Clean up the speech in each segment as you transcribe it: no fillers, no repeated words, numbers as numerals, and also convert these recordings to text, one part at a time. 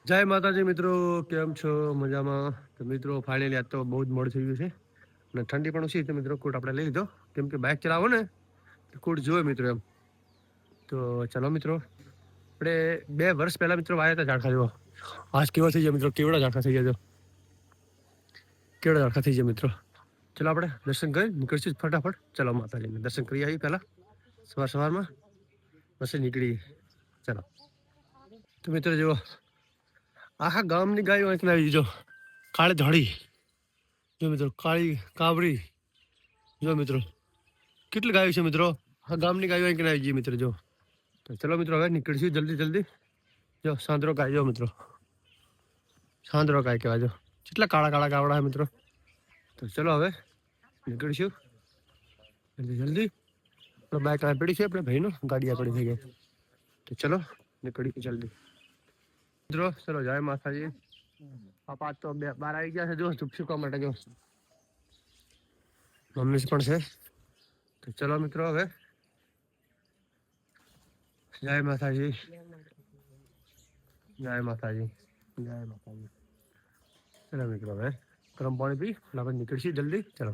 જય માતાજી મિત્રો, કેમ છો? મજામાં? તો મિત્રો ફાઇનલી આજ તો બહુ જ મોડું થઈ ગયું છે અને ઠંડી પણ ઓછી. તો મિત્રો કોટ આપણે લઈ લીધો, કેમ કે બાઇક ચલાવો ને તો કોટ જોવે મિત્રો એમ. તો ચલો મિત્રો, આપણે 2 વર્ષ પહેલા મિત્રો આવ્યા હતા ઝાડખા જેવો. આજ કેવો થઈ જાય મિત્રો, કેવડા ઝાડખા થઈ જાય, કેવડા ઝાડખા થઈ જાય મિત્રો. ચલો આપણે દર્શન કરી નીકળશું ફટાફટ. ચલો માતાજીને દર્શન કરી આવી પહેલા સવારમાં, પછી નીકળી. ચલો તો મિત્રો જુઓ, આખા ગામની ગાયો અહીંથી આવી. જો કાળી ધોળી, જો મિત્રો કાળી કાબરી, જો મિત્રો કેટલી ગાયો છે મિત્રો. આ ગામની ગાયો અહીંથી આવી ગઈ મિત્રો. જો તો ચલો મિત્રો હવે નીકળીશું જલ્દી. જો સાંદરો ગાય, જો મિત્રો સાંદરો ગાય કહેવાય. જો કેટલા કાળા ગાવડા મિત્રો. તો ચલો હવે નીકળીશું જલ્દી. બાઇક આ પડી છે આપણે ભાઈનું, ગાડી આ પડી થઈ ગઈ. તો ચલો નીકળી જલ્દી મિત્રો. ચલો જય માતાજી. પાપા તો 12 આવી ગયા છે. જો ચૂપચૂપા માટે જો મમ્મી પણ છે. તો ચલો મિત્રો હવે જય માતાજી, જય માતાજી, જય માતાજી. ચલો મિત્રો હવે ગરમ પાણી પી આપણે નીકળીશું જલ્દી. ચલો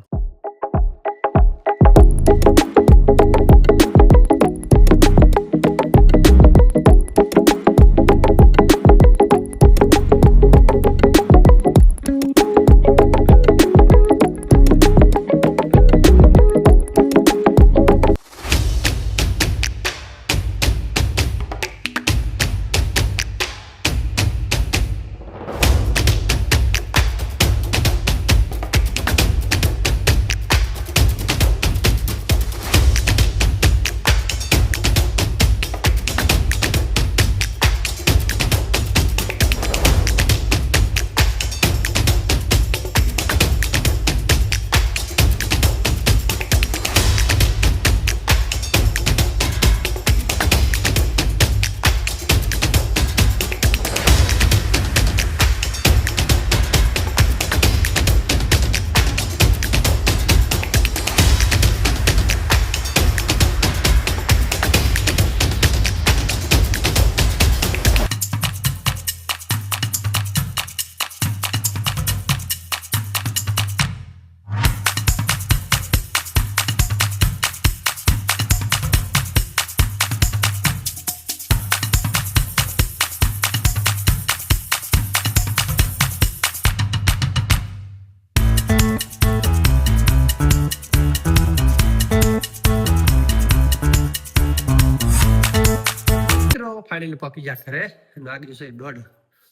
ફાઇનલી પકી ગયા ઘરે. વાગી જશે 1:30.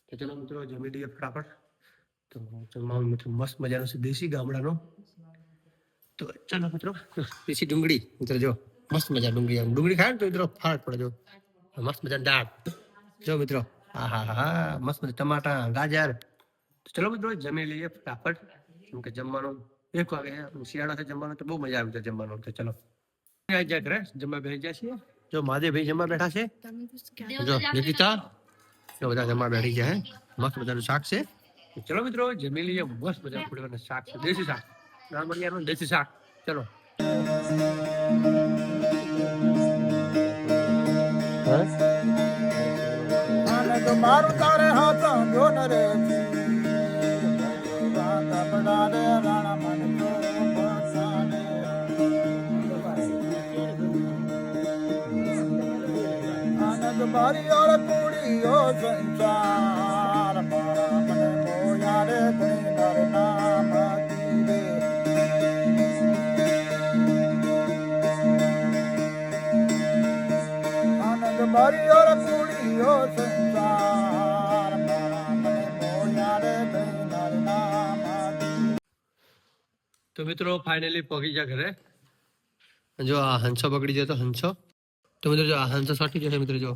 તો ચલો મિત્રો જમી લઈએ ફટાફટ. તો જમવાનું મિત્રો મસ્ત મજાનો છે, દેશી ગામડાનો. તો ચલો મિત્રો, દેશી ડુંગળી મિત્રો, જો મસ્ત મજા ડુંગળી. આમ ડુંગળી ખાય ને તો મિત્રો ફાટ પડે. જો મસ્ત મજાની દાળ, જો મિત્રો. હા મસ્ત મજા ટમાટા ગાજર. તો ચલો મિત્રો જમી લઈએ ફટાફટ, કેમ કે જમવાનું 1 વાગે શિયાળા છે. જમવાનું તો બહુ મજા આવી જાય જમવાનું. તો ચલો ઘરે જમવા બેસી જાય છીએ. જો મહાદેવભાઈ જમવા બેઠા છે. જો નિકિતા, જો બધા જમવા બેઠી ગયા. મસ્ત મજાનું શાક છે. ચલો મિત્રો જમી લઈએ. મસ્ત મજાનું ફૂડવાનું શાક છે, દેશી શાક, ગામડિયાનું દેશી શાક. ચલો મારું તારે હાથ જો ન રે બડા રે રાણા મન તો બસાને આનંદ મારી ઓર કુડીઓ સંસાર મારા મને મોયા રે કઈ નર નામ દીવે આનંદ મારી ઓર કુડીઓ સંસાર મારા મને મોયા રે કઈ નર નામ. તો મિત્રો ફાઇનલી પહોંચી ગયા ઘરે. જો આ હંસો પકડી જાય તો હંસો. તો મિત્રો જો આ હંસો સોટી જશે મિત્રો. જો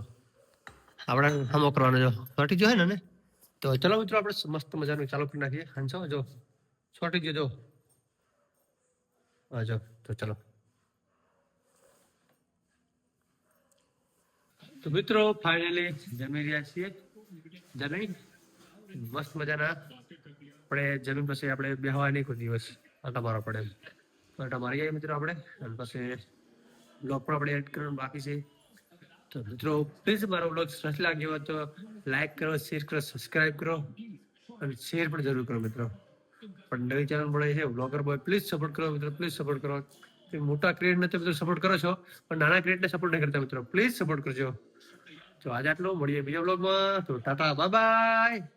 આપણે હમો કરવાનો, જો સોટી જો હે ને. તો ચલો મિત્રો આપણે મસ્ત મજાનું ચાલુ કરી નાખીએ. હંસો જો સોટી ગયો. જો હા જો. તો ચલો તો મિત્રો ફાઇનલી જમી રહ્યા છીએ. જમી મસ્ત મજાના આપણે જમીન પછી આપણે બેહવા નહીં કોઈ દિવસ, આટા મારવા પડે. આટા મારી આવીએ મિત્રો આપણે. અને પછી બ્લોગ પણ આપણે એડ કરવાનું બાકી છે. તો મિત્રો પ્લીઝ મારો બ્લોગ સરસ લાગ્યો હોય તો લાઈક કરો, શેર કરો, સબસ્ક્રાઇબ કરો અને શેર પણ જરૂર કરો મિત્રો. પણ નવી ચેનલ મળે છે બ્લોગર બોય, પ્લીઝ સપોર્ટ કરો મિત્રો, પ્લીઝ સપોર્ટ કરો. મોટા ક્રિએટને તો મિત્રો સપોર્ટ કરો છો, પણ નાના ક્રિએટને સપોર્ટ નહીં કરતા મિત્રો, પ્લીઝ સપોર્ટ કરજો. તો આજે આટલું, મળીએ બીજા બ્લોગમાં. તો ટાટા, બાય બાય.